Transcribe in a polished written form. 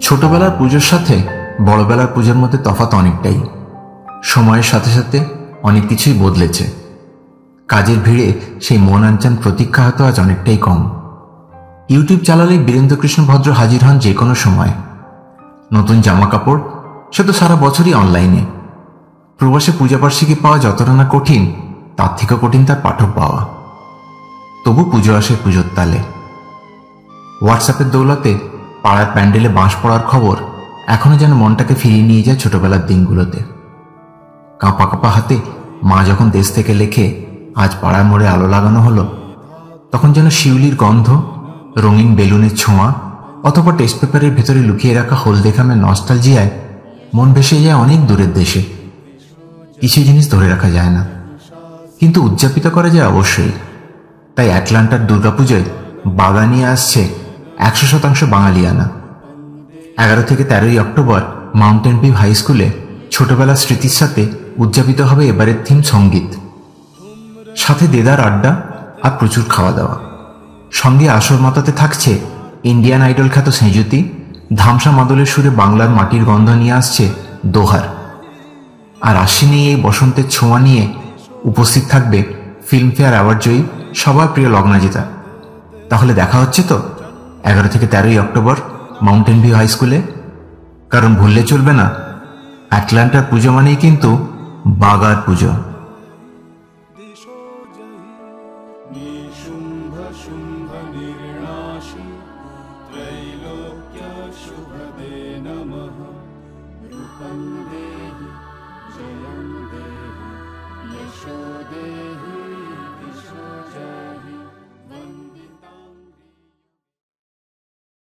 ছোটবেলার পুজোর সাথে বড়বেলার পুজোর মধ্যে তফাৎ অনেকটাই। সময়ের সাথে সাথে অনেক কিছুই বদলেছে। কাজের ভিড়ে সেই মন আনচান প্রতীক্ষা হয়তো আজ অনেকটাই কম। ইউটিউব চালালেই বীরেন্দ্রকৃষ্ণ ভদ্র হাজির হন যে কোনো সময়। নতুন জামা কাপড় সে তো সারা বছরই অনলাইনে। প্রবাসে পূজাবার্ষিকী পাওয়া যতটা না কঠিন, তার থেকেও কঠিন তার পাঠক পাওয়া। তবু পুজো আসে পুজোর তালে। হোয়াটসঅ্যাপের দৌলতে পাড়ার প্যান্ডেলে বাঁশ পড়ার খবর এখনো যেন মনটাকে ফিরিয়ে নিয়ে যায় ছোটবেলার দিনগুলোতে। কাঁপা কাঁপা হাতে মা যখন দেশ থেকে লেখে আজ পাড়ার মোড়ে আলো লাগানো হলো, তখন যেন শিউলির গন্ধ, রঙিন বেলুনের ছোঁয়া অথবা টেস্ট পেপারের ভেতরে লুকিয়ে রাখা হলদে খামের নস্টালজিয়ায় মন ভেসে যায় অনেক দূরের দেশে। কিছু জিনিস ধরে রাখা যায় না, কিন্তু উদযাপিত করা যায় অবশ্যই। তাই অ্যাটলান্টার দুর্গাপুজোয় বাগা নিয়ে আসছে 100% বাঙালিয়ানা। 11 থেকে 13ই অক্টোবর মাউন্টেন ভিউ হাই স্কুলে ছোটবেলার স্মৃতির সাথে উদযাপিত হবে এবারের থিম সঙ্গীত। সাথে দেদার আড্ডা আর প্রচুর খাওয়া দাওয়া। সঙ্গে আসর মাতাতে থাকছে ইন্ডিয়ান আইডল খ্যাত সেঁজুতি, ধামসা মাদলের সুরে বাংলার মাটির গন্ধ নিয়ে আসছে দোহার। আর আশ্বিনেই এই বসন্তের ছোঁয়া নিয়ে উপস্থিত থাকবে ফিল্মফেয়ার অ্যাওয়ার্ড জয়ী সবার প্রিয় লগ্নাজিতা। তাহলে দেখা হচ্ছে তো 11 থেকে 13ই অক্টোবর মাউন্টেন ভিউ হাই স্কুলে। কারণ ভুললে চলবে না, অ্যাটলান্টার পুজো মানেই কিন্তু বাগার পুজো। जयं देहि यशो देहि विश्वजयम्।